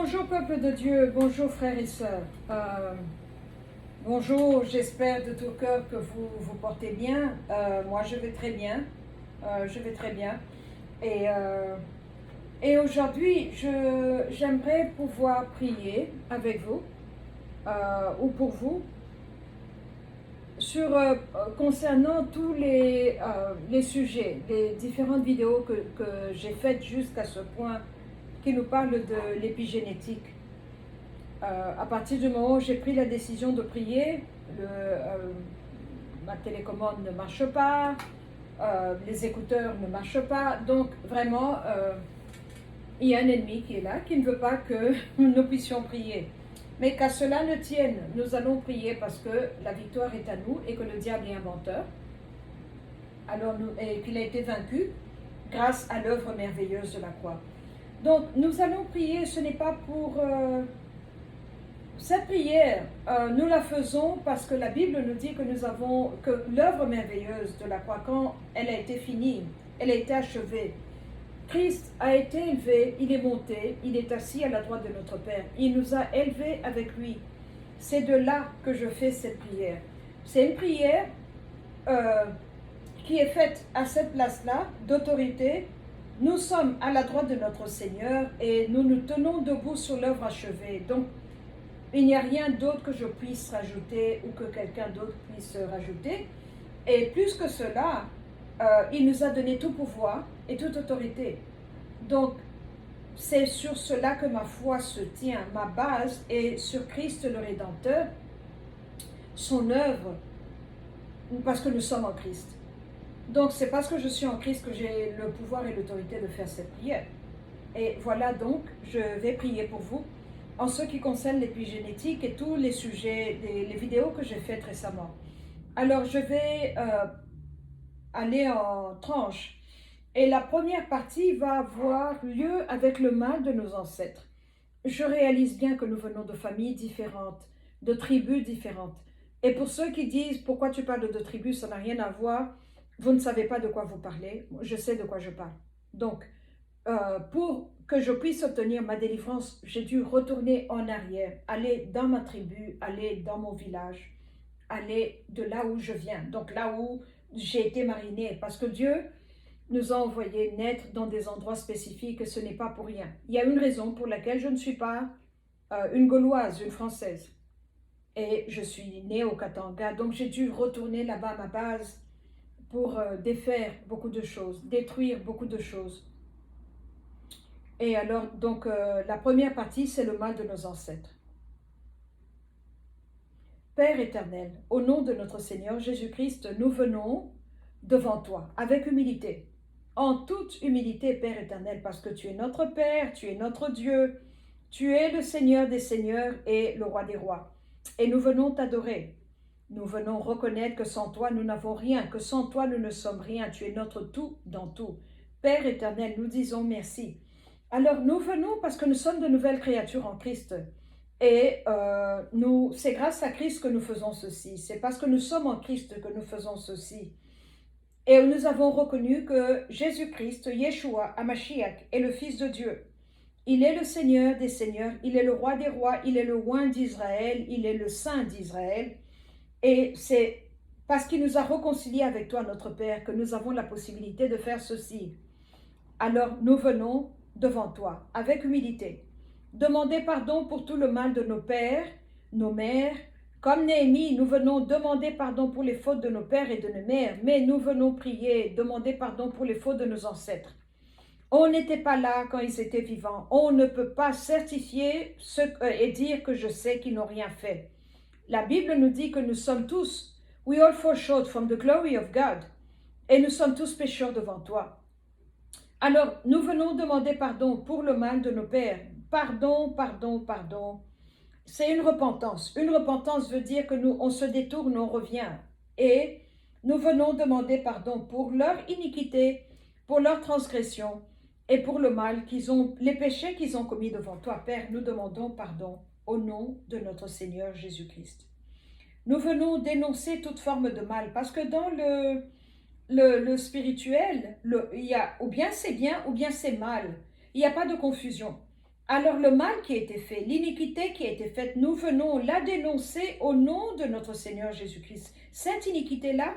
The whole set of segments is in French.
Bonjour peuple de Dieu, bonjour frères et sœurs. Bonjour, j'espère de tout cœur que vous vous portez bien. Moi je vais très bien, je vais très bien. Et, euh, et aujourd'hui, j'aimerais pouvoir prier avec vous ou pour vous sur, concernant tous les sujets, les différentes vidéos que j'ai faites jusqu'à ce point qui nous parlent de l'épigénétique. À partir du moment où j'ai pris la décision de prier, ma télécommande ne marche pas, les écouteurs ne marchent pas, donc vraiment, il y a un ennemi qui est là, qui ne veut pas que nous puissions prier. Mais qu'à cela ne tienne, nous allons prier parce que la victoire est à nous et que le diable est inventeur, et qu'il a été vaincu grâce à l'œuvre merveilleuse de la croix. Donc nous allons prier, ce n'est pas pour... Cette prière, nous la faisons parce que la Bible nous dit que l'œuvre merveilleuse de la croix, quand elle a été finie, elle a été achevée. Christ a été élevé, il est monté, il est assis à la droite de notre Père. Il nous a élevés avec lui. C'est de là que je fais cette prière. C'est une prière qui est faite à cette place-là, d'autorité. Nous sommes à la droite de notre Seigneur et nous nous tenons debout sur l'œuvre achevée. Donc, il n'y a rien d'autre que je puisse rajouter ou que quelqu'un d'autre puisse rajouter. Et plus que cela, il nous a donné tout pouvoir et toute autorité. Donc, c'est sur cela que ma foi se tient. Ma base est sur Christ le Rédempteur, son œuvre, parce que nous sommes en Christ. Donc, c'est parce que je suis en Christ que j'ai le pouvoir et l'autorité de faire cette prière. Et voilà donc, je vais prier pour vous en ce qui concerne l'épigénétique et tous les sujets, les vidéos que j'ai faites récemment. Alors, je vais aller en tranches. Et la première partie va avoir lieu avec le mal de nos ancêtres. Je réalise bien que nous venons de familles différentes, de tribus différentes. Et pour ceux qui disent « Pourquoi tu parles de tribus, ça n'a rien à voir », vous ne savez pas de quoi vous parlez. Je sais de quoi je parle. Donc, pour que je puisse obtenir ma délivrance, j'ai dû retourner en arrière, aller dans ma tribu, aller dans mon village, aller de là où je viens, donc là où j'ai été marinée, parce que Dieu nous a envoyés naître dans des endroits spécifiques et ce n'est pas pour rien. Il y a une raison pour laquelle je ne suis pas une Gauloise, une Française. Et je suis née au Katanga, donc j'ai dû retourner là-bas à ma base pour défaire beaucoup de choses, détruire beaucoup de choses. Et alors, donc, la première partie, c'est le mal de nos ancêtres. Père éternel, au nom de notre Seigneur Jésus-Christ, nous venons devant toi avec humilité, en toute humilité, Père éternel, parce que tu es notre Père, tu es notre Dieu, tu es le Seigneur des Seigneurs et le Roi des Rois. Et nous venons t'adorer. Nous venons reconnaître que sans toi, nous n'avons rien, que sans toi, nous ne sommes rien. Tu es notre tout dans tout. Père éternel, nous disons merci. Alors, nous venons parce que nous sommes de nouvelles créatures en Christ. Et c'est grâce à Christ que nous faisons ceci. C'est parce que nous sommes en Christ que nous faisons ceci. Et nous avons reconnu que Jésus-Christ, Yeshua, Hamashiach, est le Fils de Dieu. Il est le Seigneur des Seigneurs, il est le Roi des Rois, il est le Oint d'Israël, il est le Saint d'Israël. Et c'est parce qu'il nous a réconciliés avec toi, notre Père, que nous avons la possibilité de faire ceci. Alors nous venons devant toi, avec humilité, demander pardon pour tout le mal de nos pères, nos mères. Comme Néhémie, nous venons demander pardon pour les fautes de nos pères et de nos mères, mais nous venons prier, demander pardon pour les fautes de nos ancêtres. On n'était pas là quand ils étaient vivants. On ne peut pas certifier et dire que je sais qu'ils n'ont rien fait. La Bible nous dit que nous sommes tous, we all fall short from the glory of God, et nous sommes tous pécheurs devant toi. Alors, nous venons demander pardon pour le mal de nos pères. Pardon, pardon, pardon. C'est une repentance. Une repentance veut dire que on se détourne, on revient. Et nous venons demander pardon pour leur iniquité, pour leur transgression et pour le mal les péchés qu'ils ont commis devant toi, Père. Nous demandons pardon au nom de notre Seigneur Jésus-Christ. Nous venons dénoncer toute forme de mal parce que dans le spirituel, il y a ou bien c'est bien ou bien c'est mal. Il n'y a pas de confusion. Alors le mal qui a été fait, l'iniquité qui a été faite, nous venons la dénoncer au nom de notre Seigneur Jésus-Christ. Cette iniquité-là,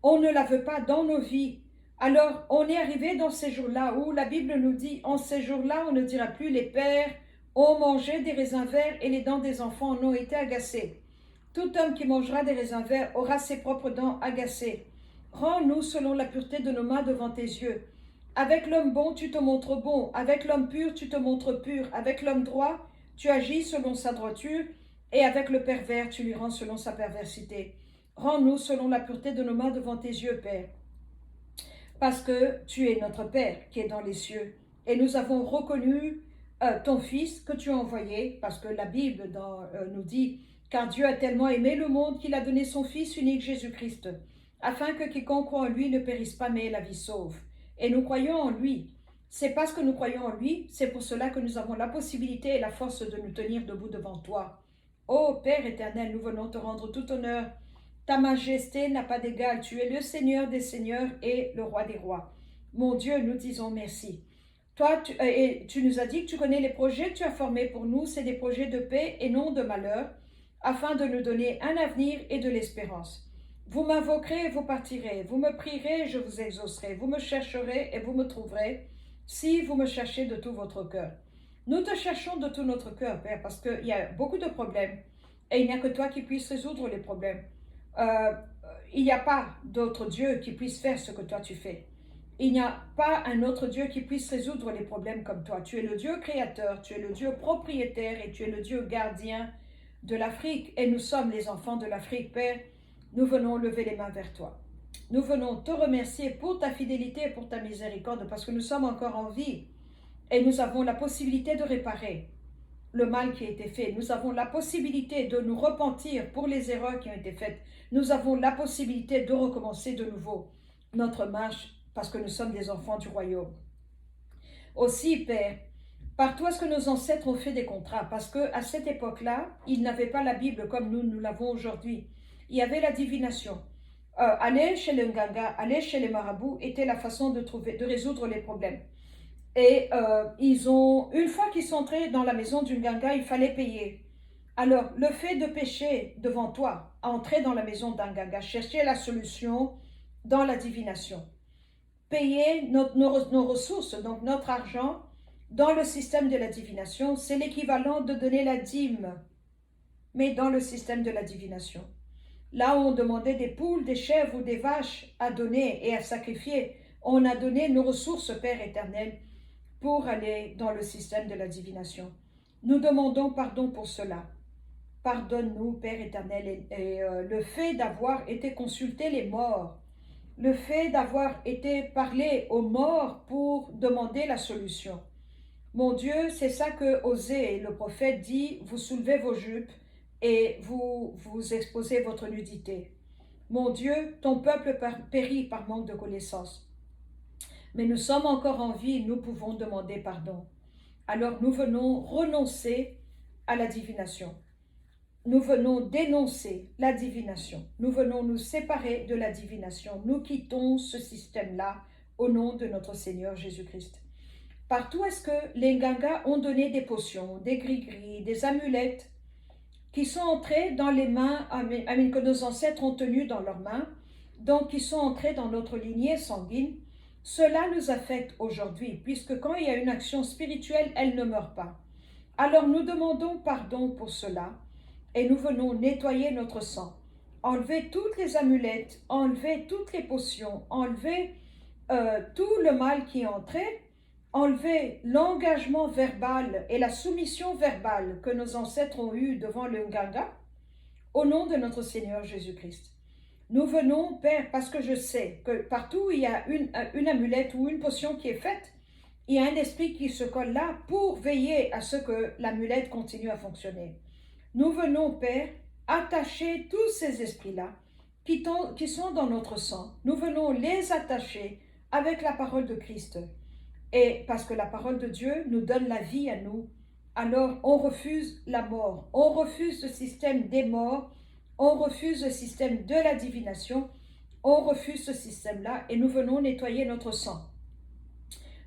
on ne la veut pas dans nos vies. Alors on est arrivé dans ces jours-là où la Bible nous dit, en ces jours-là, on ne dira plus les pères ont mangé des raisins verts et les dents des enfants en ont été agacées. Tout homme qui mangera des raisins verts aura ses propres dents agacées. Rends-nous selon la pureté de nos mains devant tes yeux. Avec l'homme bon, tu te montres bon. Avec l'homme pur, tu te montres pur. Avec l'homme droit, tu agis selon sa droiture. Et avec le pervers, tu lui rends selon sa perversité. Rends-nous selon la pureté de nos mains devant tes yeux, Père. Parce que tu es notre Père qui est dans les cieux. Et nous avons reconnu ton Fils que tu as envoyé, parce que la Bible nous dit, car Dieu a tellement aimé le monde qu'il a donné son Fils unique Jésus-Christ, afin que quiconque croit en lui ne périsse pas, mais ait la vie sauve. Et nous croyons en lui. C'est parce que nous croyons en lui, c'est pour cela que nous avons la possibilité et la force de nous tenir debout devant toi. Ô Père éternel, nous venons te rendre tout honneur. Ta majesté n'a pas d'égal, tu es le Seigneur des seigneurs et le roi des rois. Mon Dieu, nous disons merci. Toi, tu nous as dit que tu connais les projets que tu as formés pour nous, c'est des projets de paix et non de malheur, afin de nous donner un avenir et de l'espérance. Vous m'invoquerez et vous partirez, vous me prierez et je vous exaucerai, vous me chercherez et vous me trouverez, si vous me cherchez de tout votre cœur. Nous te cherchons de tout notre cœur, Père, parce qu'il y a beaucoup de problèmes, et il n'y a que toi qui puisses résoudre les problèmes. Il n'y a pas d'autre Dieu qui puisse faire ce que toi tu fais. Il n'y a pas un autre Dieu qui puisse résoudre les problèmes comme toi. Tu es le Dieu créateur, tu es le Dieu propriétaire et tu es le Dieu gardien de l'Afrique. Et nous sommes les enfants de l'Afrique, Père. Nous venons lever les mains vers toi. Nous venons te remercier pour ta fidélité et pour ta miséricorde, parce que nous sommes encore en vie et nous avons la possibilité de réparer le mal qui a été fait. Nous avons la possibilité de nous repentir pour les erreurs qui ont été faites. Nous avons la possibilité de recommencer de nouveau notre marche parce que nous sommes des enfants du royaume. Aussi, Père, par toi, est-ce que nos ancêtres ont fait des contrats? Parce qu'à cette époque-là, ils n'avaient pas la Bible comme nous l'avons aujourd'hui. Il y avait la divination. Aller chez le Nganga, aller chez les marabouts était la façon de résoudre les problèmes. Et une fois qu'ils sont entrés dans la maison du Nganga, il fallait payer. Alors, le fait de pécher devant toi, entrer dans la maison d'un Nganga, chercher la solution dans la divination, payer nos ressources, donc notre argent, dans le système de la divination, c'est l'équivalent de donner la dîme, mais dans le système de la divination. Là où on demandait des poules, des chèvres ou des vaches à donner et à sacrifier, on a donné nos ressources, Père éternel, pour aller dans le système de la divination. Nous demandons pardon pour cela. Pardonne-nous, Père éternel, et le fait d'avoir été consulter les morts, le fait d'avoir été parler aux morts pour demander la solution. Mon Dieu, c'est ça que Osée, le prophète, dit, vous soulevez vos jupes et vous exposez votre nudité. Mon Dieu, ton peuple périt par manque de connaissance. Mais nous sommes encore en vie, nous pouvons demander pardon. Alors nous venons renoncer à la divination. Nous venons dénoncer la divination. Nous venons nous séparer de la divination. Nous quittons ce système-là au nom de notre Seigneur Jésus-Christ. Partout est-ce que les Ngangas ont donné des potions, des gris-gris, des amulettes qui sont entrées dans les mains, que nos ancêtres ont tenues dans leurs mains, donc qui sont entrées dans notre lignée sanguine. Cela nous affecte aujourd'hui, puisque quand il y a une action spirituelle, elle ne meurt pas. Alors nous demandons pardon pour cela et nous venons nettoyer notre sang, enlever toutes les amulettes, enlever toutes les potions, enlever tout le mal qui est entré, enlever l'engagement verbal et la soumission verbale que nos ancêtres ont eue devant le Nganga, au nom de notre Seigneur Jésus-Christ. Nous venons, Père, parce que je sais que partout où il y a une amulette ou une potion qui est faite, il y a un esprit qui se colle là pour veiller à ce que l'amulette continue à fonctionner. Nous venons, Père, attacher tous ces esprits-là qui sont dans notre sang. Nous venons les attacher avec la parole de Christ. Et parce que la parole de Dieu nous donne la vie à nous, alors on refuse la mort, on refuse le système des morts, on refuse le système de la divination, on refuse ce système-là et nous venons nettoyer notre sang.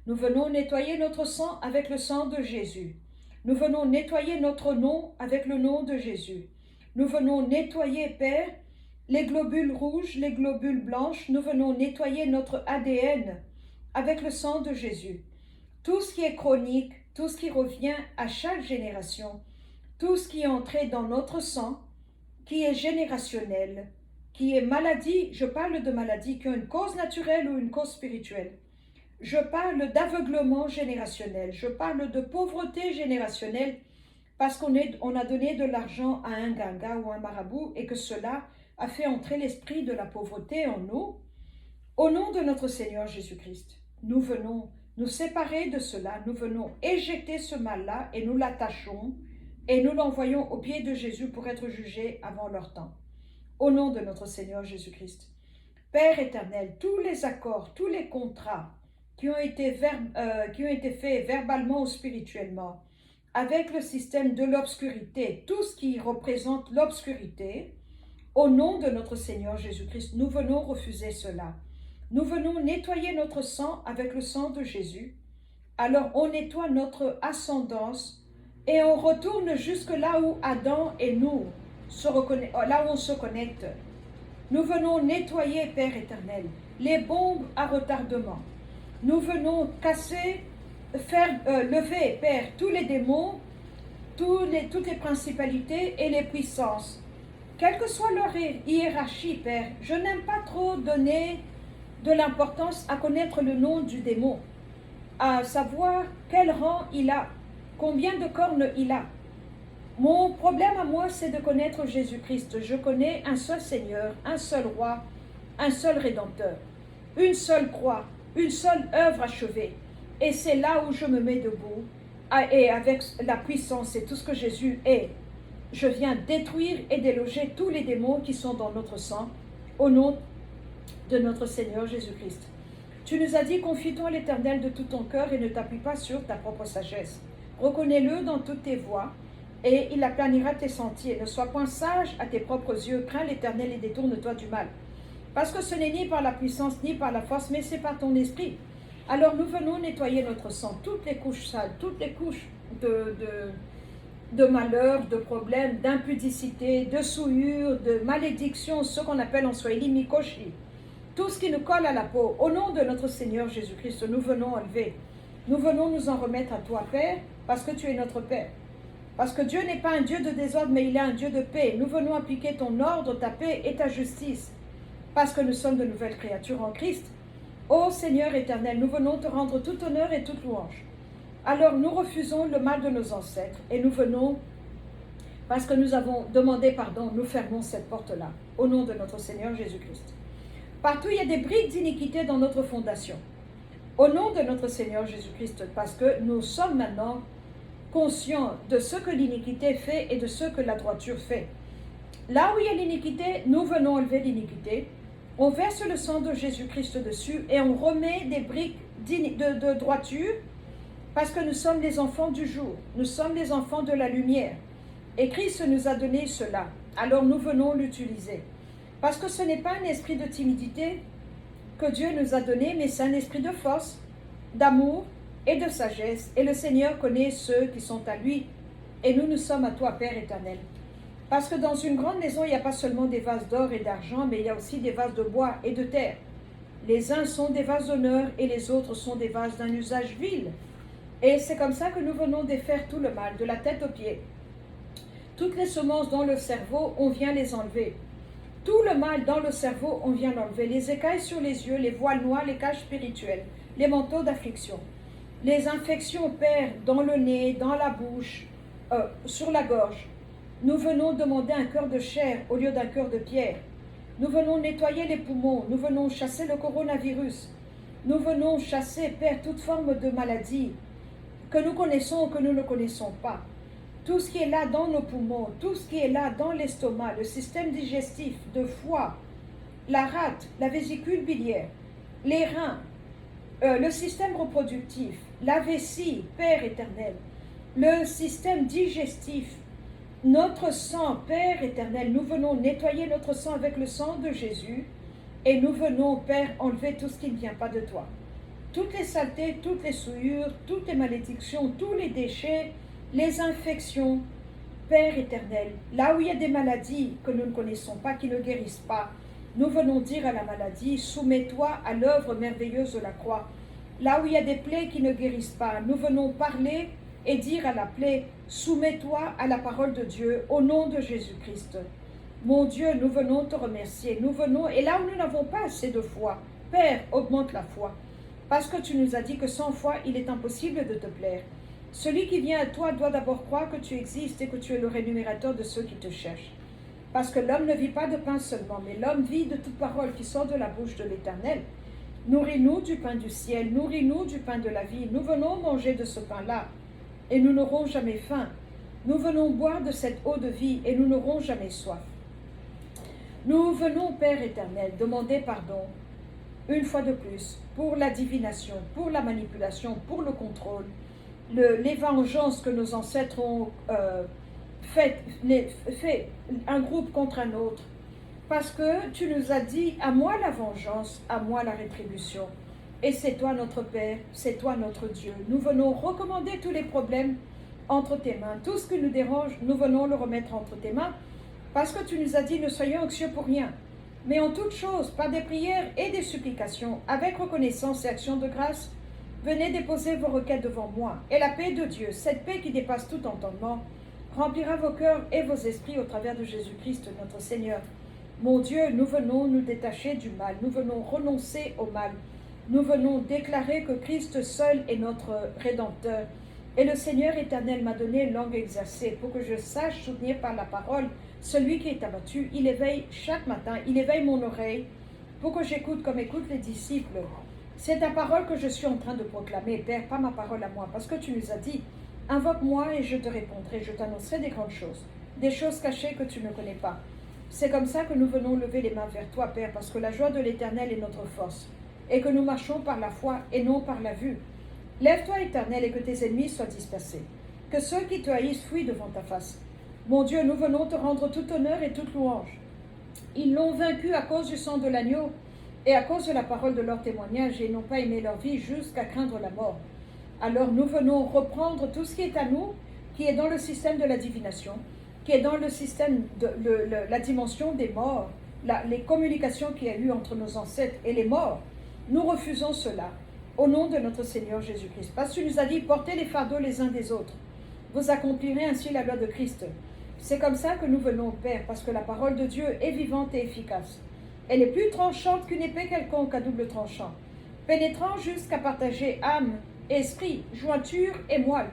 Nous venons nettoyer notre sang avec le sang de Jésus. Nous venons nettoyer notre nom avec le nom de Jésus. Nous venons nettoyer, Père, les globules rouges, les globules blanches. Nous venons nettoyer notre ADN avec le sang de Jésus. Tout ce qui est chronique, tout ce qui revient à chaque génération, tout ce qui est entré dans notre sang, qui est générationnel, qui est maladie, je parle de maladie qui a une cause naturelle ou une cause spirituelle. Je parle d'aveuglement générationnel, je parle de pauvreté générationnelle parce qu'on a donné de l'argent à un ganga ou un marabout et que cela a fait entrer l'esprit de la pauvreté en nous. Au nom de notre Seigneur Jésus-Christ, nous venons nous séparer de cela, nous venons éjecter ce mal-là et nous l'attachons et nous l'envoyons aux pieds de Jésus pour être jugé avant leur temps. Au nom de notre Seigneur Jésus-Christ. Père éternel, tous les accords, tous les contrats qui ont été faits verbalement ou spirituellement avec le système de l'obscurité, tout ce qui représente l'obscurité, au nom de notre Seigneur Jésus-Christ, nous venons refuser cela. Nous venons nettoyer notre sang avec le sang de Jésus. Alors on nettoie notre ascendance et on retourne jusque là où Adam et nous là où on se connecte. Nous venons nettoyer, Père éternel, les bombes à retardement. Nous venons casser, lever, Père, tous les démons, toutes les principalités et les puissances. Quelle que soit leur hiérarchie, Père, je n'aime pas trop donner de l'importance à connaître le nom du démon, à savoir quel rang il a, combien de cornes il a. Mon problème à moi, c'est de connaître Jésus-Christ. Je connais un seul Seigneur, un seul roi, un seul Rédempteur, une seule croix, une seule œuvre achevée. Et c'est là où je me mets debout, et avec la puissance et tout ce que Jésus est, je viens détruire et déloger tous les démons qui sont dans notre sang, au nom de notre Seigneur Jésus-Christ. Tu nous as dit, confie-toi à l'Éternel de tout ton cœur et ne t'appuie pas sur ta propre sagesse. Reconnais-le dans toutes tes voies, et il aplanira tes sentiers. Ne sois point sage à tes propres yeux, crains l'Éternel et détourne-toi du mal. Parce que ce n'est ni par la puissance ni par la force, mais c'est par ton esprit. Alors nous venons nettoyer notre sang, toutes les couches sales, toutes les couches de malheur, de problèmes, d'impudicité, de souillure, de malédiction, ce qu'on appelle en swahili mikoshi. Tout ce qui nous colle à la peau, au nom de notre Seigneur Jésus-Christ, nous venons enlever. Nous venons nous en remettre à toi, Père, parce que tu es notre Père. Parce que Dieu n'est pas un Dieu de désordre, mais il est un Dieu de paix. Nous venons appliquer ton ordre, ta paix et ta justice, parce que nous sommes de nouvelles créatures en Christ. Ô Seigneur éternel, nous venons te rendre tout honneur et toute louange. Alors nous refusons le mal de nos ancêtres et nous venons, parce que nous avons demandé pardon, nous fermons cette porte-là, au nom de notre Seigneur Jésus-Christ. Partout il y a des briques d'iniquité dans notre fondation. Au nom de notre Seigneur Jésus-Christ, parce que nous sommes maintenant conscients de ce que l'iniquité fait et de ce que la droiture fait. Là où il y a l'iniquité, nous venons enlever l'iniquité. On verse le sang de Jésus-Christ dessus et on remet des briques de droiture parce que nous sommes les enfants du jour. Nous sommes les enfants de la lumière. Et Christ nous a donné cela. Alors nous venons l'utiliser. Parce que ce n'est pas un esprit de timidité que Dieu nous a donné, mais c'est un esprit de force, d'amour et de sagesse. Et le Seigneur connaît ceux qui sont à lui. Et nous sommes à toi, Père éternel. Parce que dans une grande maison, il n'y a pas seulement des vases d'or et d'argent, mais il y a aussi des vases de bois et de terre. Les uns sont des vases d'honneur et les autres sont des vases d'un usage vil. Et c'est comme ça que nous venons défaire tout le mal, de la tête aux pieds. Toutes les semences dans le cerveau, on vient les enlever. Tout le mal dans le cerveau, on vient l'enlever. Les écailles sur les yeux, les voiles noirs, les caches spirituelles, les manteaux d'affliction. Les infections, Père, dans le nez, dans la bouche, sur la gorge. Nous venons demander un cœur de chair au lieu d'un cœur de pierre. Nous venons nettoyer les poumons. Nous venons chasser le coronavirus. Nous venons chasser, Père, toute forme de maladie que nous connaissons ou que nous ne connaissons pas. Tout ce qui est là dans nos poumons, tout ce qui est là dans l'estomac, le système digestif, de foie, la rate, la vésicule biliaire, les reins, le système reproductif, la vessie, Père éternel, le système digestif, notre sang, Père éternel, nous venons nettoyer notre sang avec le sang de Jésus et nous venons, Père, enlever tout ce qui ne vient pas de toi. Toutes les saletés, toutes les souillures, toutes les malédictions, tous les déchets, les infections, Père éternel, là où il y a des maladies que nous ne connaissons pas, qui ne guérissent pas, nous venons dire à la maladie, soumets-toi à l'œuvre merveilleuse de la croix. Là où il y a des plaies qui ne guérissent pas, nous venons parler et dire à la plaie, soumets-toi à la parole de Dieu au nom de Jésus-Christ. Mon Dieu, nous venons te remercier, nous venons, et là où nous n'avons pas assez de foi, Père, augmente la foi, parce que tu nous as dit que sans foi, il est impossible de te plaire. Celui qui vient à toi doit d'abord croire que tu existes et que tu es le rémunérateur de ceux qui te cherchent. Parce que l'homme ne vit pas de pain seulement, mais l'homme vit de toute parole qui sort de la bouche de l'Éternel. Nourris-nous du pain du ciel, nourris-nous du pain de la vie. Nous venons manger de ce pain-là, et nous n'aurons jamais faim. Nous venons boire de cette eau de vie, et nous n'aurons jamais soif. Nous venons, Père éternel, demander pardon, une fois de plus, pour la divination, pour la manipulation, pour le contrôle, les vengeances que nos ancêtres ont fait un groupe contre un autre, parce que tu nous as dit, à moi la vengeance, à moi la rétribution. Et c'est toi notre Père, c'est toi notre Dieu. Nous venons recommander tous les problèmes entre tes mains. Tout ce qui nous dérange, nous venons le remettre entre tes mains, parce que tu nous as dit, ne soyons anxieux pour rien, mais en toutes choses, par des prières et des supplications, avec reconnaissance et action de grâce, venez déposer vos requêtes devant moi. Et la paix de Dieu, cette paix qui dépasse tout entendement, remplira vos cœurs et vos esprits au travers de Jésus-Christ, notre Seigneur. Mon Dieu, nous venons nous détacher du mal, nous venons renoncer au mal. Nous venons déclarer que Christ seul est notre Rédempteur. Et le Seigneur éternel m'a donné une langue exercée pour que je sache soutenir par la parole celui qui est abattu. Il éveille chaque matin, il éveille mon oreille pour que j'écoute comme écoutent les disciples. C'est ta parole que je suis en train de proclamer, Père, pas ma parole à moi, parce que tu nous as dit, invoque-moi et je te répondrai, je t'annoncerai des grandes choses, des choses cachées que tu ne connais pas. C'est comme ça que nous venons lever les mains vers toi, Père, parce que la joie de l'Éternel est notre force, et que nous marchons par la foi et non par la vue. Lève-toi, Éternel, et que tes ennemis soient dispersés, que ceux qui te haïssent fuient devant ta face. Mon Dieu, nous venons te rendre tout honneur et toute louange. Ils l'ont vaincu à cause du sang de l'agneau et à cause de la parole de leur témoignage, et n'ont pas aimé leur vie jusqu'à craindre la mort. Alors nous venons reprendre tout ce qui est à nous, qui est dans le système de la divination, qui est dans le système de la dimension des morts, les communications qu'il y a eu entre nos ancêtres et les morts. Nous refusons cela au nom de notre Seigneur Jésus-Christ. Parce que tu nous as dit, portez les fardeaux les uns des autres. Vous accomplirez ainsi la loi de Christ. C'est comme ça que nous venons, Père, parce que la parole de Dieu est vivante et efficace. Elle est plus tranchante qu'une épée quelconque à double tranchant, pénétrant jusqu'à partager âme, esprit, jointure et moelle.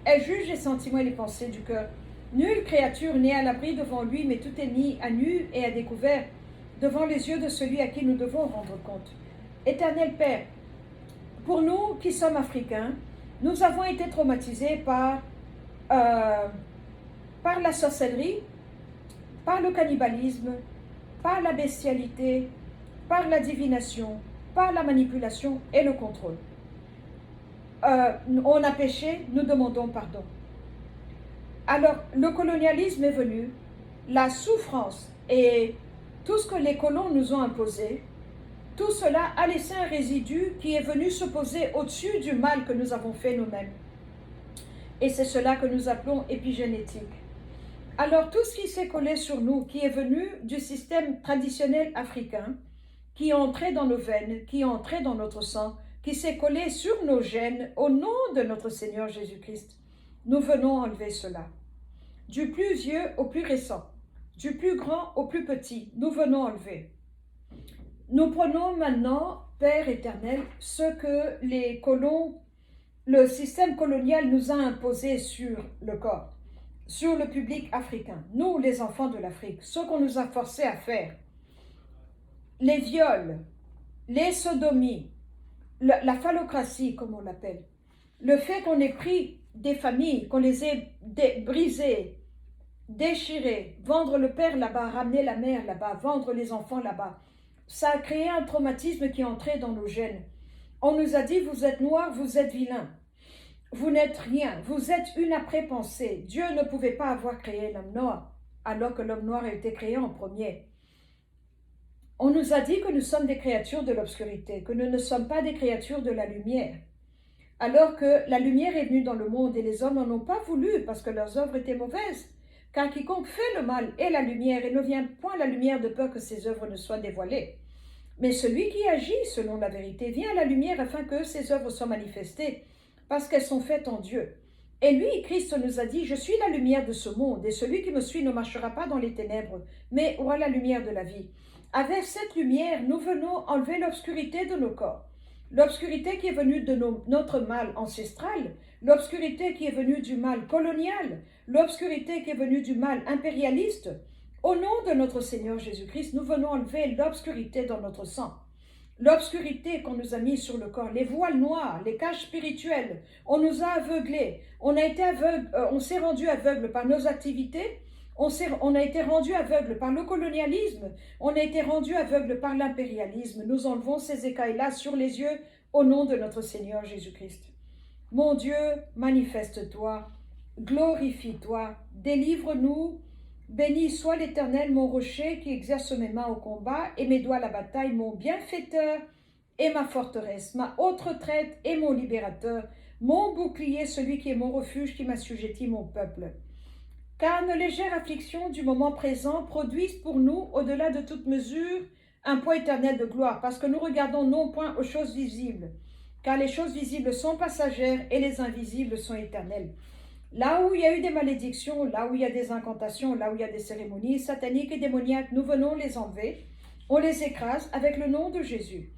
Elle juge les sentiments et les pensées du cœur. Nulle créature n'est à l'abri devant lui, mais tout est mis à nu et à découvert devant les yeux de celui à qui nous devons rendre compte. Éternel Père, pour nous qui sommes africains, nous avons été traumatisés par la sorcellerie, par le cannibalisme, par la bestialité, par la divination, par la manipulation et le contrôle. On a péché, nous demandons pardon. Alors, le colonialisme est venu, la souffrance et tout ce que les colons nous ont imposé, tout cela a laissé un résidu qui est venu se poser au-dessus du mal que nous avons fait nous-mêmes. Et c'est cela que nous appelons épigénétique. Alors, tout ce qui s'est collé sur nous, qui est venu du système traditionnel africain, qui est entré dans nos veines, qui est entré dans notre sang, qui s'est collé sur nos gènes, au nom de notre Seigneur Jésus-Christ, nous venons enlever cela. Du plus vieux au plus récent, du plus grand au plus petit, nous venons enlever. Nous prenons maintenant, Père éternel, ce que les colons, le système colonial nous a imposé sur le corps, sur le public africain, nous les enfants de l'Afrique, ce qu'on nous a forcés à faire. Les viols, les sodomies, la phallocratie, comme on l'appelle, le fait qu'on ait pris des familles, qu'on les ait brisées, déchirées, vendre le père là-bas, ramener la mère là-bas, vendre les enfants là-bas, ça a créé un traumatisme qui est entré dans nos gènes. On nous a dit, vous êtes noirs, vous êtes vilains, vous n'êtes rien, vous êtes une après-pensée. Dieu ne pouvait pas avoir créé l'homme noir, alors que l'homme noir a été créé en premier. On nous a dit que nous sommes des créatures de l'obscurité, que nous ne sommes pas des créatures de la lumière. alors que la lumière est venue dans le monde et les hommes n'en ont pas voulu parce que leurs œuvres étaient mauvaises. Car quiconque fait le mal est la lumière et ne vient point à la lumière de peur que ses œuvres ne soient dévoilées. Mais celui qui agit selon la vérité vient à la lumière afin que ses œuvres soient manifestées, parce qu'elles sont faites en Dieu. Et lui, Christ nous a dit, je suis la lumière de ce monde, et celui qui me suit ne marchera pas dans les ténèbres, mais aura la lumière de la vie. Avec cette lumière, nous venons enlever l'obscurité de nos corps. L'obscurité qui est venue de notre mal ancestral, l'obscurité qui est venue du mal colonial, l'obscurité qui est venue du mal impérialiste. Au nom de notre Seigneur Jésus-Christ, nous venons enlever l'obscurité dans notre sang. L'obscurité qu'on nous a mis sur le corps, les voiles noirs, les caches spirituelles, on nous a aveuglés, on s'est rendu aveugle par nos activités, on a été rendu aveugle par le colonialisme, on a été rendu aveugle par l'impérialisme. Nous enlevons ces écailles-là sur les yeux au nom de notre Seigneur Jésus-Christ. Mon Dieu, manifeste-toi, glorifie-toi, délivre-nous. Béni soit l'Éternel, mon rocher, qui exerce mes mains au combat et mes doigts à la bataille, mon bienfaiteur et ma forteresse, ma haute retraite et mon libérateur, mon bouclier, celui qui est mon refuge, qui m'assujettit mon peuple. Car nos légères afflictions du moment présent produisent pour nous, au-delà de toute mesure, un poids éternel de gloire, parce que nous regardons non point aux choses visibles, car les choses visibles sont passagères et les invisibles sont éternelles. Là où il y a eu des malédictions, là où il y a des incantations, là où il y a des cérémonies sataniques et démoniaques, nous venons les enlever, on les écrase avec le nom de Jésus.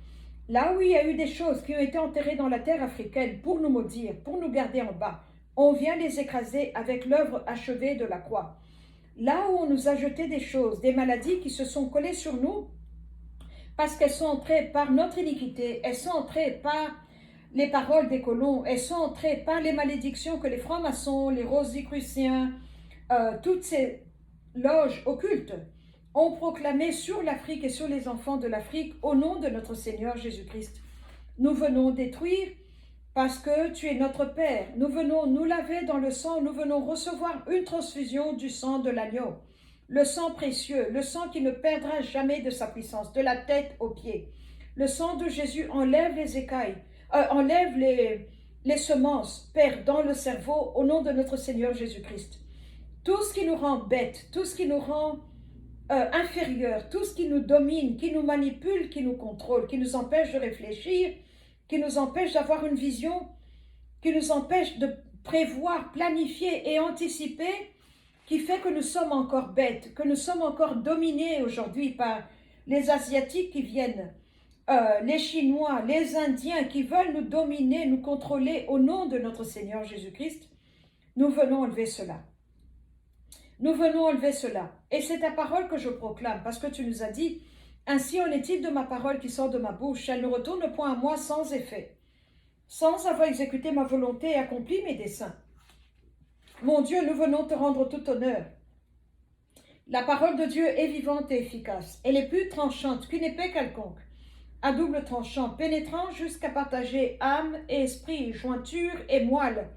Là où il y a eu des choses qui ont été enterrées dans la terre africaine pour nous maudire, pour nous garder en bas, on vient les écraser avec l'œuvre achevée de la croix. Là où on nous a jeté des choses, des maladies qui se sont collées sur nous, parce qu'elles sont entrées par notre iniquité, elles sont entrées par les paroles des colons, elles sont entrées par les malédictions que les francs-maçons, les rosicruciens, toutes ces loges occultes ont proclamées sur l'Afrique et sur les enfants de l'Afrique au nom de notre Seigneur Jésus-Christ. Nous venons détruire parce que tu es notre Père. Nous venons nous laver dans le sang, nous venons recevoir une transfusion du sang de l'agneau. Le sang précieux, le sang qui ne perdra jamais de sa puissance, de la tête aux pieds. Le sang de Jésus enlève les écailles, enlève les semences, Père, dans le cerveau, au nom de notre Seigneur Jésus-Christ. Tout ce qui nous rend bêtes, tout ce qui nous rend inférieurs, tout ce qui nous domine, qui nous manipule, qui nous contrôle, qui nous empêche de réfléchir, qui nous empêche d'avoir une vision, qui nous empêche de prévoir, planifier et anticiper, qui fait que nous sommes encore bêtes, que nous sommes encore dominés aujourd'hui par les Asiatiques qui viennent, les Chinois, les Indiens qui veulent nous dominer, nous contrôler au nom de notre Seigneur Jésus-Christ. Nous venons enlever cela. Nous venons enlever cela. Et c'est ta parole que je proclame, parce que tu nous as dit, ainsi en est-il de ma parole qui sort de ma bouche, elle ne retourne point à moi sans effet, sans avoir exécuté ma volonté et accompli mes desseins. Mon Dieu, nous venons te rendre tout honneur. La parole de Dieu est vivante et efficace. Elle est plus tranchante qu'une épée quelconque, à double tranchant, pénétrant jusqu'à partager âme et esprit, jointure et moelle.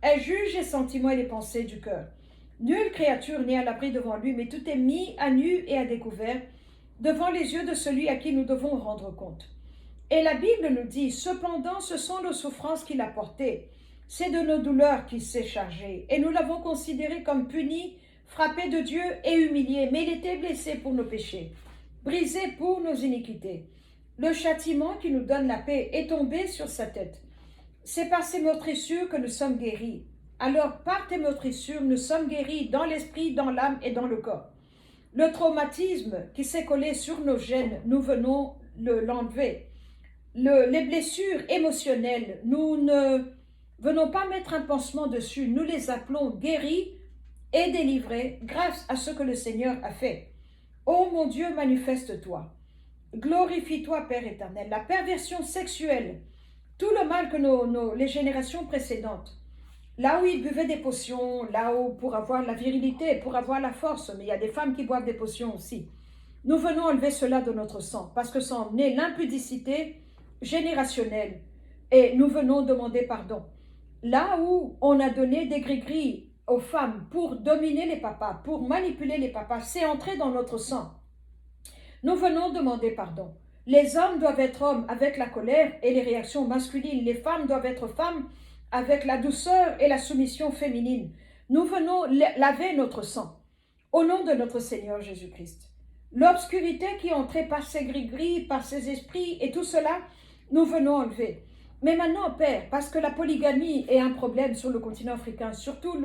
Elle juge les sentiments et les pensées du cœur. Nulle créature n'est à l'abri devant lui, mais tout est mis à nu et à découvert devant les yeux de celui à qui nous devons rendre compte. Et la Bible nous dit, cependant, ce sont nos souffrances qu'il a portées, c'est de nos douleurs qu'il s'est chargé, et nous l'avons considéré comme puni, frappé de Dieu et humilié, mais il était blessé pour nos péchés, brisé pour nos iniquités. Le châtiment qui nous donne la paix est tombé sur sa tête. C'est par ses meurtrissures que nous sommes guéris. Alors, par tes meurtrissures, nous sommes guéris dans l'esprit, dans l'âme et dans le corps. Le traumatisme qui s'est collé sur nos gènes, nous venons l'enlever. Les blessures émotionnelles, nous ne venons pas mettre un pansement dessus, nous les appelons guéris et délivrés grâce à ce que le Seigneur a fait. Ô mon Dieu, manifeste-toi. Glorifie-toi, Père éternel. La perversion sexuelle, tout le mal que les générations précédentes, là où ils buvaient des potions, là où pour avoir la virilité, pour avoir la force, mais il y a des femmes qui boivent des potions aussi. Nous venons enlever cela de notre sang, parce que ça emmenait l'impudicité générationnelle. Et nous venons demander pardon. Là où on a donné des gris-gris aux femmes pour dominer les papas, pour manipuler les papas, c'est entré dans notre sang. Nous venons demander pardon. Les hommes doivent être hommes avec la colère et les réactions masculines. Les femmes doivent être femmes avec la douceur et la soumission féminine. Nous venons laver notre sang au nom de notre Seigneur Jésus-Christ. L'obscurité qui est entrée par ces gris-gris, par ces esprits et tout cela, nous venons enlever. Mais maintenant, Père, parce que la polygamie est un problème sur le continent africain, surtout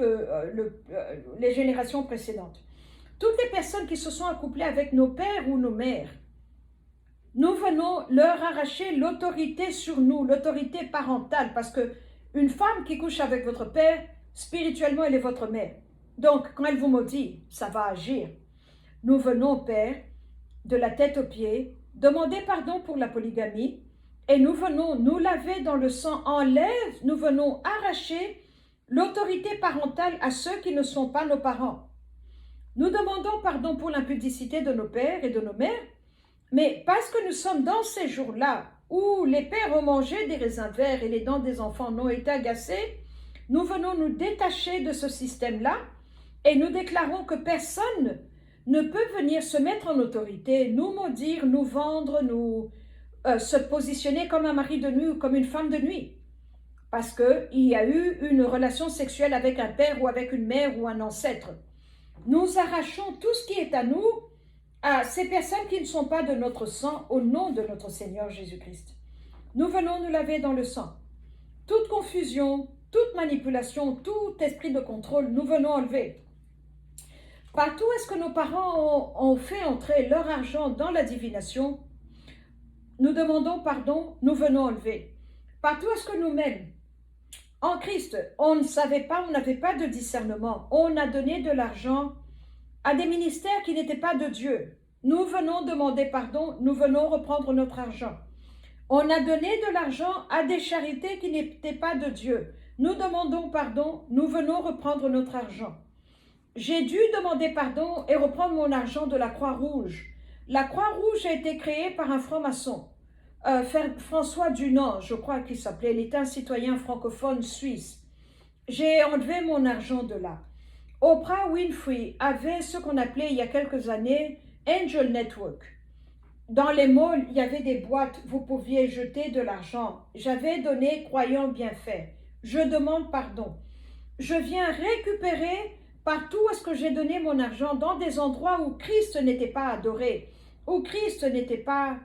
les générations précédentes, toutes les personnes qui se sont accouplées avec nos pères ou nos mères, nous venons leur arracher l'autorité sur nous, l'autorité parentale, parce que une femme qui couche avec votre père, spirituellement, elle est votre mère. Donc, quand elle vous maudit, ça va agir. Nous venons, Père, de la tête aux pieds, demander pardon pour la polygamie, et nous venons nous laver dans le sang, nous venons arracher l'autorité parentale à ceux qui ne sont pas nos parents. Nous demandons pardon pour l'impudicité de nos pères et de nos mères, mais parce que nous sommes dans ces jours-là où les pères ont mangé des raisins verts et les dents des enfants n'ont été agacées, nous venons nous détacher de ce système-là et nous déclarons que personne ne peut venir se mettre en autorité, nous maudire, nous vendre, se positionner comme un mari de nuit ou comme une femme de nuit. Parce qu'il y a eu une relation sexuelle avec un père ou avec une mère ou un ancêtre. Nous arrachons tout ce qui est à nous, à ces personnes qui ne sont pas de notre sang, au nom de notre Seigneur Jésus-Christ. Nous venons nous laver dans le sang. Toute confusion, toute manipulation, tout esprit de contrôle, nous venons enlever. Partout est-ce que nos parents ont fait entrer leur argent dans la divination, nous demandons pardon, nous venons enlever. Partout est-ce que nous-mêmes, en Christ, on ne savait pas, on n'avait pas de discernement, on a donné de l'argent à des ministères qui n'étaient pas de Dieu. Nous venons demander pardon, nous venons reprendre notre argent. On a donné de l'argent à des charités qui n'étaient pas de Dieu. Nous demandons pardon, nous venons reprendre notre argent. J'ai dû demander pardon et reprendre mon argent de la Croix-Rouge. La Croix-Rouge a été créée par un franc-maçon, François Dunant, je crois qu'il s'appelait, il était un citoyen francophone suisse. J'ai enlevé mon argent de là. Oprah Winfrey avait ce qu'on appelait il y a quelques années Angel Network. Dans les malls, il y avait des boîtes, vous pouviez jeter de l'argent. J'avais donné croyant bien fait. Je demande pardon. Je viens récupérer partout où est-ce que j'ai donné mon argent, dans des endroits où Christ n'était pas adoré, où Christ n'était pas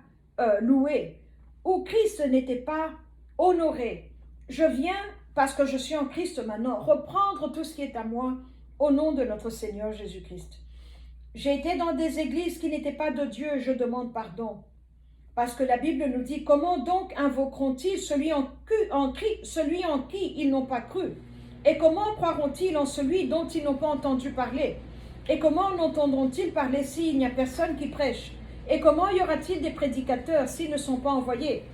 loué, où Christ n'était pas honoré. Je viens, parce que je suis en Christ maintenant, reprendre tout ce qui est à moi, au nom de notre Seigneur Jésus-Christ. J'ai été dans des églises qui n'étaient pas de Dieu, je demande pardon. Parce que la Bible nous dit, comment donc invoqueront-ils celui en qui ils n'ont pas cru? Et comment croiront-ils en celui dont ils n'ont pas entendu parler? Et comment entendront-ils parler s'il n'y a personne qui prêche? Et comment y aura-t-il des prédicateurs s'ils ne sont pas envoyés?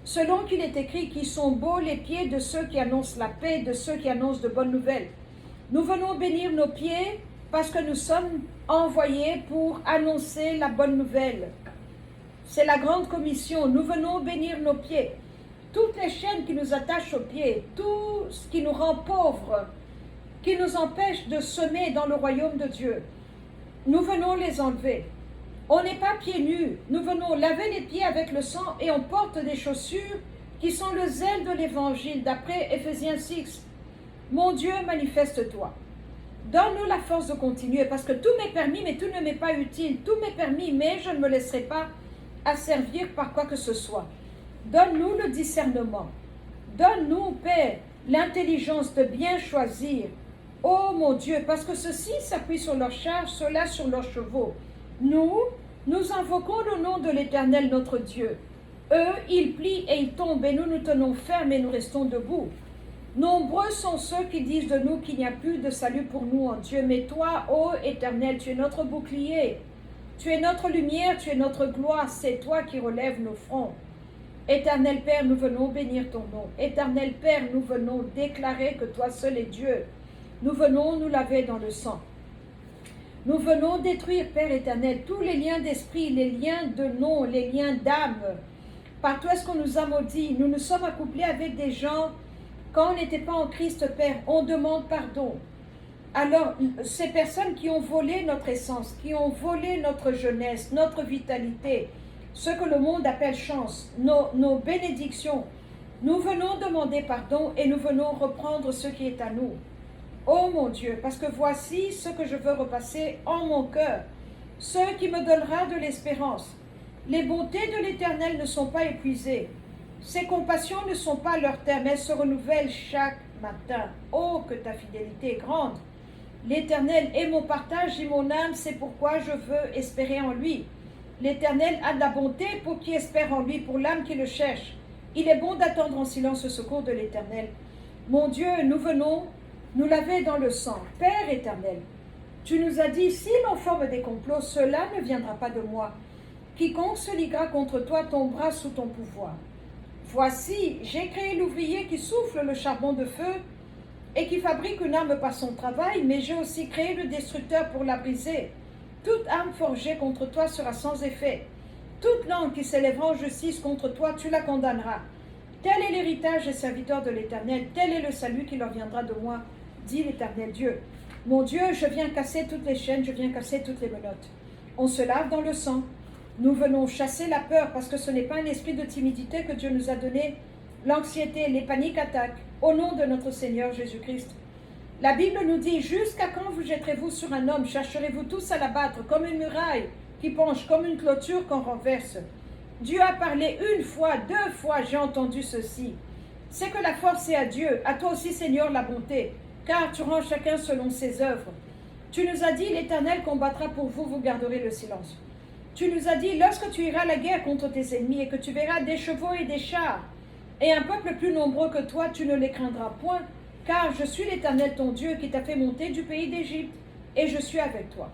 Selon qu'il est écrit qu'ils sont beaux les pieds de ceux qui annoncent la paix, de ceux qui annoncent de bonnes nouvelles. Nous venons bénir nos pieds parce que nous sommes envoyés pour annoncer la bonne nouvelle. C'est la grande commission. Nous venons bénir nos pieds. Toutes les chaînes qui nous attachent aux pieds, tout ce qui nous rend pauvres, qui nous empêche de semer dans le royaume de Dieu, nous venons les enlever. On n'est pas pieds nus. Nous venons laver les pieds avec le sang et on porte des chaussures qui sont le zèle de l'évangile, d'après Éphésiens 6. Mon Dieu, manifeste-toi. Donne-nous la force de continuer, parce que tout m'est permis, mais tout ne m'est pas utile. Tout m'est permis, mais je ne me laisserai pas asservir par quoi que ce soit. Donne-nous le discernement. Donne-nous, Père, l'intelligence de bien choisir. Oh mon Dieu, parce que ceux-ci s'appuient sur leurs charges, ceux-là sur leurs chevaux. Nous invoquons le nom de l'Éternel notre Dieu. Eux, ils plient et ils tombent, et nous nous tenons fermes et nous restons debout. Nombreux sont ceux qui disent de nous qu'il n'y a plus de salut pour nous en Dieu. Mais toi, ô Éternel, tu es notre bouclier. Tu es notre lumière, tu es notre gloire. C'est toi qui relèves nos fronts. Éternel Père, nous venons bénir ton nom. Éternel Père, nous venons déclarer que toi seul es Dieu. Nous venons nous laver dans le sang. Nous venons détruire, Père éternel, tous les liens d'esprit, les liens de nom, les liens d'âme. Partout est-ce qu'on nous a maudits? Nous nous sommes accouplés avec des gens. Quand on n'était pas en Christ, Père, on demande pardon. Alors, ces personnes qui ont volé notre essence, qui ont volé notre jeunesse, notre vitalité, ce que le monde appelle chance, nos bénédictions. Nous venons demander pardon et nous venons reprendre ce qui est à nous. Oh mon Dieu, parce que voici ce que je veux repasser en mon cœur, ce qui me donnera de l'espérance. Les bontés de l'Éternel ne sont pas épuisées. Ses compassions ne sont pas à leur terme, elles se renouvellent chaque matin. Oh, que ta fidélité est grande. L'Éternel est mon partage et mon âme, c'est pourquoi je veux espérer en lui. L'Éternel a de la bonté pour qui espère en lui, pour l'âme qui le cherche. Il est bon d'attendre en silence le secours de l'Éternel. Mon Dieu, nous venons nous laver dans le sang. Père éternel, tu nous as dit, si l'on forme des complots, cela ne viendra pas de moi. Quiconque se liguera contre toi tombera sous ton pouvoir. Voici, j'ai créé l'ouvrier qui souffle le charbon de feu et qui fabrique une arme par son travail, mais j'ai aussi créé le destructeur pour la briser. Toute arme forgée contre toi sera sans effet. Toute langue qui s'élèvera en justice contre toi, tu la condamneras. Tel est l'héritage des serviteurs de l'Éternel, tel est le salut qui leur viendra de moi, dit l'Éternel Dieu. Mon Dieu, je viens casser toutes les chaînes, je viens casser toutes les menottes. On se lave dans le sang. Nous venons chasser la peur parce que ce n'est pas un esprit de timidité que Dieu nous a donné. L'anxiété, les paniques attaquent. Au nom de notre Seigneur Jésus-Christ. La Bible nous dit, jusqu'à quand vous jetterez-vous sur un homme, chercherez-vous tous à l'abattre comme une muraille qui penche, comme une clôture qu'on renverse. Dieu a parlé une fois, deux fois, j'ai entendu ceci. C'est que la force est à Dieu, à toi aussi Seigneur la bonté, car tu rends chacun selon ses œuvres. Tu nous as dit, l'Éternel combattra pour vous, vous garderez le silence. Tu nous as dit, lorsque tu iras à la guerre contre tes ennemis et que tu verras des chevaux et des chars, et un peuple plus nombreux que toi, tu ne les craindras point, car je suis l'Éternel ton Dieu qui t'a fait monter du pays d'Égypte, et je suis avec toi.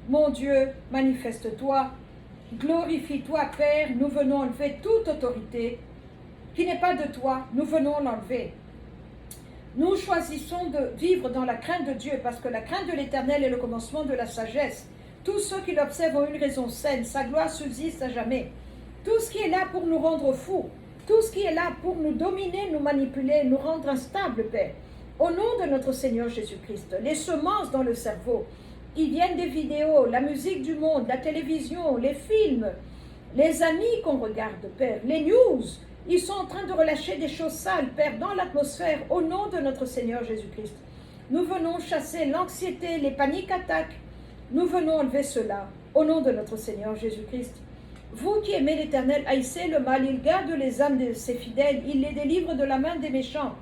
Mon Dieu, manifeste-toi, glorifie-toi, Père, nous venons enlever toute autorité qui n'est pas de toi, nous venons l'enlever. Nous choisissons de vivre dans la crainte de Dieu, parce que la crainte de l'Éternel est le commencement de la sagesse. Tous ceux qui l'observent ont une raison saine, sa gloire subsiste à jamais. Tout ce qui est là pour nous rendre fous, tout ce qui est là pour nous dominer, nous manipuler, nous rendre instables, Père. Au nom de notre Seigneur Jésus-Christ, les semences dans le cerveau, qui viennent des vidéos, la musique du monde, la télévision, les films, les amis qu'on regarde, Père, les news, ils sont en train de relâcher des choses sales, Père, dans l'atmosphère, au nom de notre Seigneur Jésus-Christ. Nous venons chasser l'anxiété, les paniques attaques. Nous venons enlever cela, au nom de notre Seigneur Jésus-Christ. Vous qui aimez l'Éternel, haïssez le mal, il garde les âmes de ses fidèles, il les délivre de la main des méchants.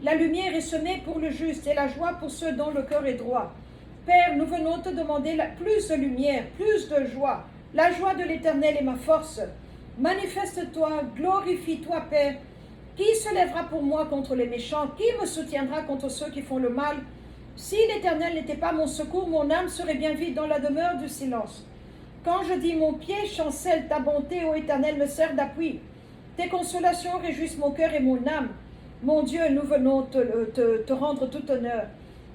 La lumière est semée pour le juste et la joie pour ceux dont le cœur est droit. Père, nous venons te demander plus de lumière, plus de joie. La joie de l'Éternel est ma force. Manifeste-toi, glorifie-toi, Père. Qui se lèvera pour moi contre les méchants? Qui me soutiendra contre ceux qui font le mal? Si l'Éternel n'était pas mon secours, mon âme serait bien vide dans la demeure du silence. Quand je dis mon pied chancelle, ta bonté, ô Éternel, me sert d'appui. Tes consolations réjouissent mon cœur et mon âme. Mon Dieu, nous venons te rendre tout honneur.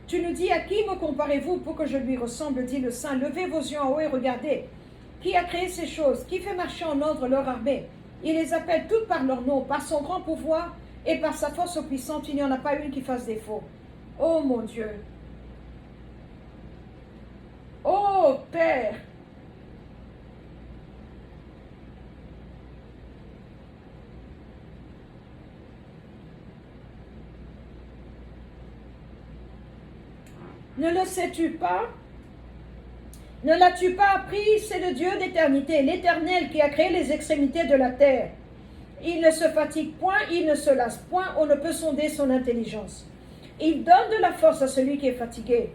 Tu nous dis, à qui me comparez-vous pour que je lui ressemble, dit le Saint. Levez vos yeux en haut et regardez. Qui a créé ces choses? Qui fait marcher en ordre leur armée? Il les appelle toutes par leur nom, par son grand pouvoir et par sa force puissante. Il n'y en a pas une qui fasse défaut. Oh mon Dieu! Oh Père! Ne le sais-tu pas? Ne l'as-tu pas appris? C'est le Dieu d'éternité, l'Éternel qui a créé les extrémités de la terre. Il ne se fatigue point, il ne se lasse point, on ne peut sonder son intelligence. Il donne de la force à celui qui est fatigué,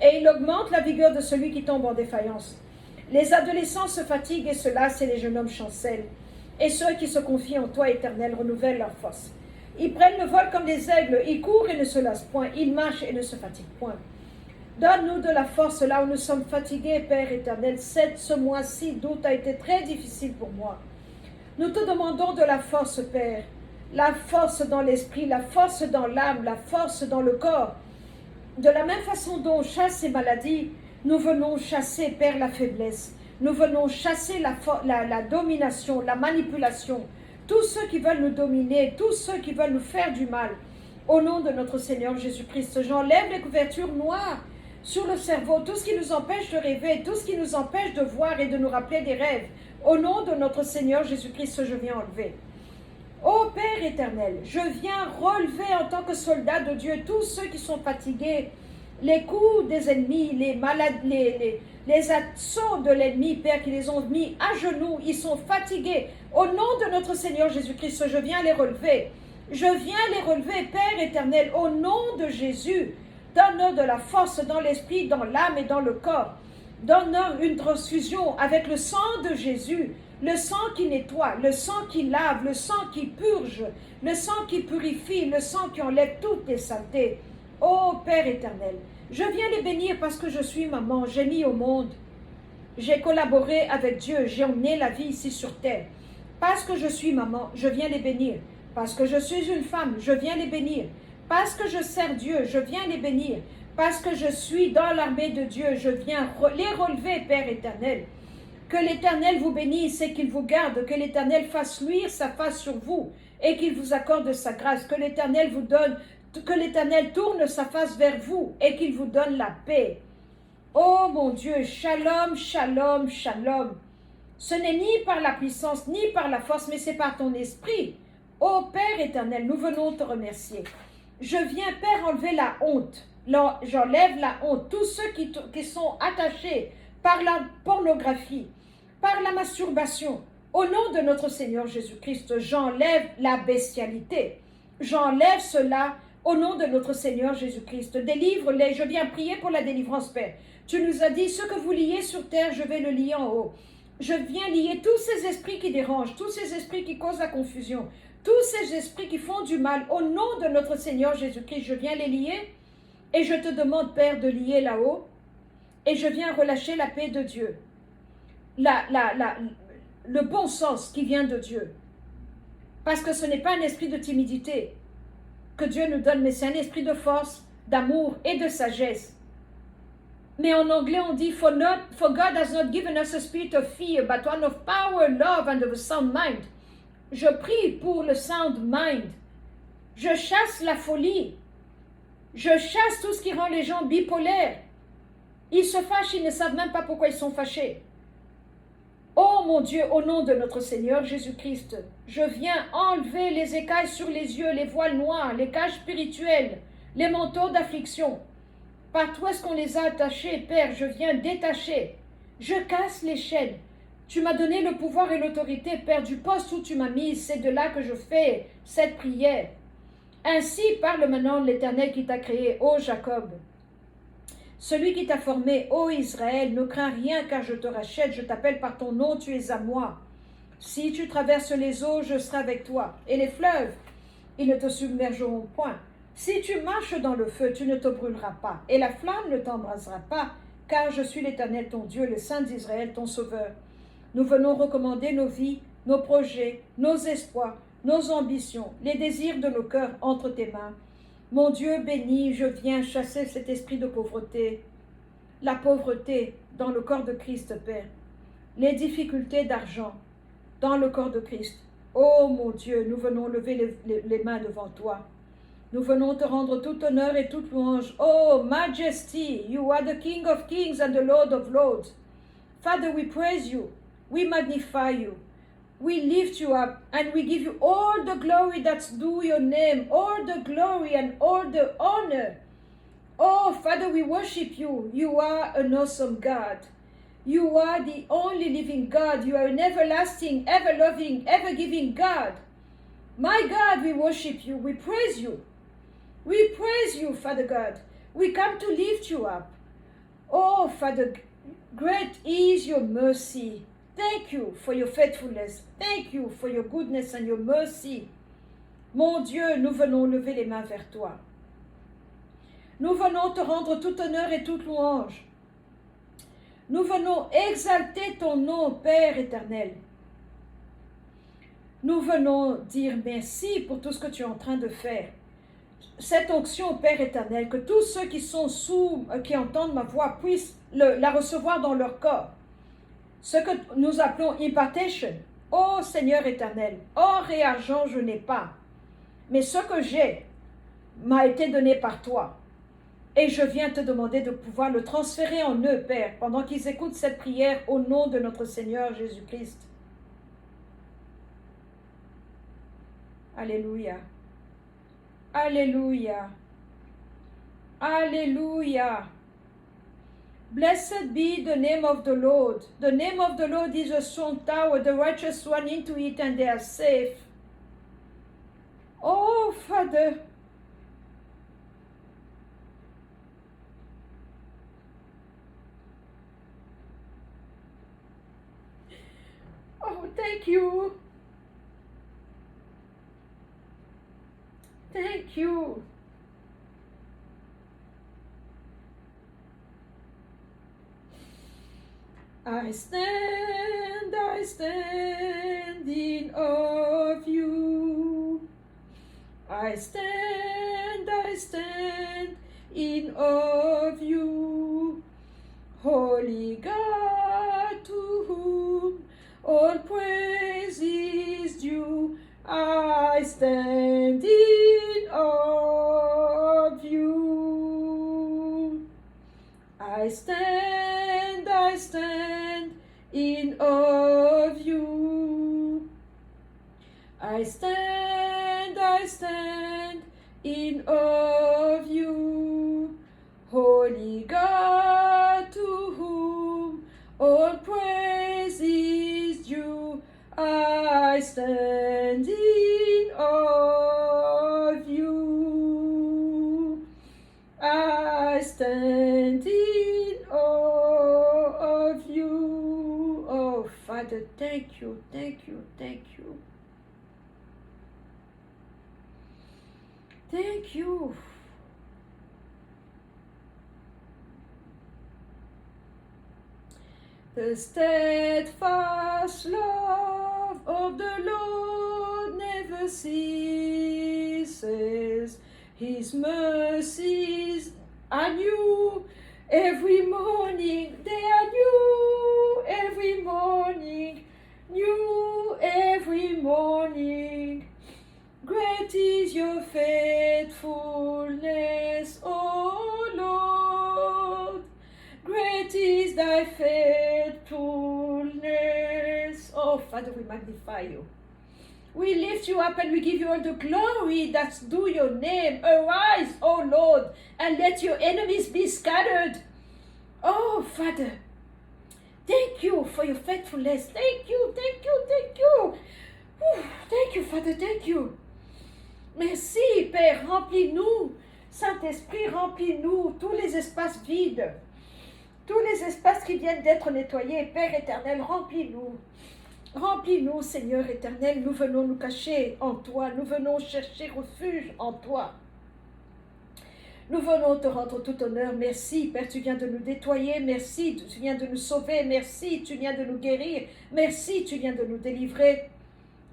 et il augmente la vigueur de celui qui tombe en défaillance. Les adolescents se fatiguent et se lassent, et les jeunes hommes chancellent. Et ceux qui se confient en toi, Éternel, renouvellent leur force. Ils prennent le vol comme des aigles, ils courent et ne se lassent point, ils marchent et ne se fatiguent point. Donne-nous de la force là où nous sommes fatigués, Père éternel. Ce mois-ci d'août a été très difficile pour moi. Nous te demandons de la force, Père. La force dans l'esprit, la force dans l'âme, la force dans le corps. De la même façon dont on chasse ces maladies, nous venons chasser, Père, la faiblesse. Nous venons chasser la domination, la manipulation. Tous ceux qui veulent nous dominer, tous ceux qui veulent nous faire du mal. Au nom de notre Seigneur Jésus-Christ, j'enlève les couvertures noires sur le cerveau, tout ce qui nous empêche de rêver, tout ce qui nous empêche de voir et de nous rappeler des rêves. Au nom de notre Seigneur Jésus-Christ, je viens enlever. Ô Père éternel, je viens relever en tant que soldat de Dieu tous ceux qui sont fatigués, les coups des ennemis, les assauts de l'ennemi, Père, qui les ont mis à genoux, ils sont fatigués. Au nom de notre Seigneur Jésus-Christ, je viens les relever. Je viens les relever, Père éternel, au nom de Jésus. Donne-leur de la force dans l'esprit, dans l'âme et dans le corps. Donne-leur une transfusion avec le sang de Jésus, le sang qui nettoie, le sang qui lave, le sang qui purge, le sang qui purifie, le sang qui enlève toutes les saletés. Ô Père éternel, je viens les bénir parce que je suis maman, j'ai mis au monde. J'ai collaboré avec Dieu, j'ai emmené la vie ici sur terre. Parce que je suis maman, je viens les bénir. Parce que je suis une femme, je viens les bénir. Parce que je sers Dieu, je viens les bénir. Parce que je suis dans l'armée de Dieu, je viens les relever, Père éternel. Que l'Éternel vous bénisse et qu'il vous garde, que l'Éternel fasse luire sa face sur vous et qu'il vous accorde sa grâce, que l'Éternel vous donne, que l'Éternel tourne sa face vers vous et qu'il vous donne la paix. Oh mon Dieu, shalom, shalom, shalom. Ce n'est ni par la puissance, ni par la force, mais c'est par ton esprit. Ô Père éternel, nous venons te remercier. Je viens, Père, enlever la honte. J'enlève la honte. Tous ceux qui sont attachés par la pornographie, par la masturbation. Au nom de notre Seigneur Jésus-Christ, j'enlève la bestialité. J'enlève cela au nom de notre Seigneur Jésus-Christ. Délivre-les. Je viens prier pour la délivrance, Père. Tu nous as dit, ce que vous liez sur terre, je vais le lier en haut. Je viens lier tous ces esprits qui dérangent, tous ces esprits qui causent la confusion, tous ces esprits qui font du mal. Au nom de notre Seigneur Jésus-Christ, je viens les lier et je te demande, Père, de lier là-haut. Et je viens relâcher la paix de Dieu, le bon sens qui vient de Dieu. Parce que ce n'est pas un esprit de timidité que Dieu nous donne, mais c'est un esprit de force, d'amour et de sagesse. Mais en anglais, on dit, for God has not given us a spirit of fear, but one of power, love and of a sound mind. Je prie pour le sound mind. Je chasse la folie. Je chasse tout ce qui rend les gens bipolaires. Ils se fâchent, ils ne savent même pas pourquoi ils sont fâchés. Oh mon Dieu, au nom de notre Seigneur Jésus-Christ, je viens enlever les écailles sur les yeux, les voiles noirs, les cages spirituelles, les manteaux d'affliction. Partout est-ce qu'on les a attachés, Père, je viens détacher. Je casse les chaînes. Tu m'as donné le pouvoir et l'autorité, Père, du poste où tu m'as mis. C'est de là que je fais cette prière. Ainsi parle maintenant l'Éternel qui t'a créé, ô Jacob. Celui qui t'a formé, ô Israël, ne crains rien car je te rachète, je t'appelle par ton nom, tu es à moi. Si tu traverses les eaux, je serai avec toi. Et les fleuves, ils ne te submergeront point. Si tu marches dans le feu, tu ne te brûleras pas, et la flamme ne t'embrasera pas, car je suis l'Éternel ton Dieu, le Saint d'Israël, ton Sauveur. Nous venons recommander nos vies, nos projets, nos espoirs, nos ambitions, les désirs de nos cœurs entre tes mains. Mon Dieu béni, je viens chasser cet esprit de pauvreté, la pauvreté dans le corps de Christ, Père, les difficultés d'argent dans le corps de Christ. Oh mon Dieu, nous venons lever les mains devant toi. Nous venons te rendre tout honneur et toute louange. Oh, Majesty, you are the King of kings and the Lord of lords. Father, we praise you. We magnify you. We lift you up and we give you all the glory that's due your name, all the glory and all the honor. Oh, Father, we worship you. You are an awesome God. You are the only living God. You are an everlasting, ever-loving, ever-giving God. My God, we worship you. We praise you. We praise you, Father God. We come to lift you up. Oh, Father, great is your mercy. Thank you for your faithfulness. Thank you for your goodness and your mercy. Mon Dieu, nous venons lever les mains vers toi. Nous venons te rendre tout honneur et toute louange. Nous venons exalter ton nom, Père éternel. Nous venons dire merci pour tout ce que tu es en train de faire. Cette onction, Père éternel, que tous ceux qui sont qui entendent ma voix puissent la recevoir dans leur corps. Ce que nous appelons impartation. Ô Seigneur éternel, or et argent je n'ai pas, mais ce que j'ai m'a été donné par toi. Et je viens te demander de pouvoir le transférer en eux, Père, pendant qu'ils écoutent cette prière au nom de notre Seigneur Jésus-Christ. Alléluia. Alléluia. Alléluia. Blessed be the name of the Lord. The name of the Lord is a strong tower. The righteous run into it and they are safe. Oh, Father. Oh, thank you. Thank you. I stand in awe of you. I stand in awe of you. Holy God, to whom all praise is due, I stand in awe of you. I stand in awe of you. I stand in awe of you. Holy God, to whom all praise is due, I stand in awe of you. I stand in awe of you. Oh, Father, thank you, thank you, thank you. Thank you. The steadfast love of the Lord never ceases. His mercies are new every morning. They are new every morning. New every morning. Great is your faithfulness, O Lord. Great is thy faithfulness. Oh, Father, we magnify you. We lift you up and we give you all the glory that's due your name. Arise, O Lord, and let your enemies be scattered. Oh, Father, thank you for your faithfulness. Thank you, thank you, thank you. Thank you, Father, thank you. Merci, Père, remplis-nous. Saint-Esprit, remplis-nous tous les espaces vides. Tous les espaces qui viennent d'être nettoyés, Père éternel, remplis-nous. Remplis-nous, Seigneur éternel, nous venons nous cacher en toi, nous venons chercher refuge en toi. Nous venons te rendre tout honneur. Merci, Père, tu viens de nous nettoyer. Merci, tu viens de nous sauver. Merci, tu viens de nous guérir. Merci, tu viens de nous délivrer.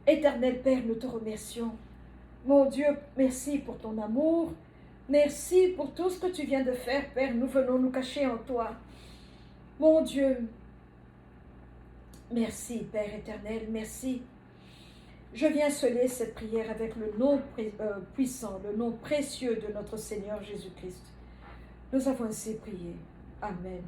Éternel Père, nous te remercions. Mon Dieu, merci pour ton amour. Merci pour tout ce que tu viens de faire, Père. Nous venons nous cacher en toi. Mon Dieu, merci, Père éternel, merci. Je viens sceller cette prière avec le nom puissant, le nom précieux de notre Seigneur Jésus-Christ. Nous avons ainsi prié. Amen.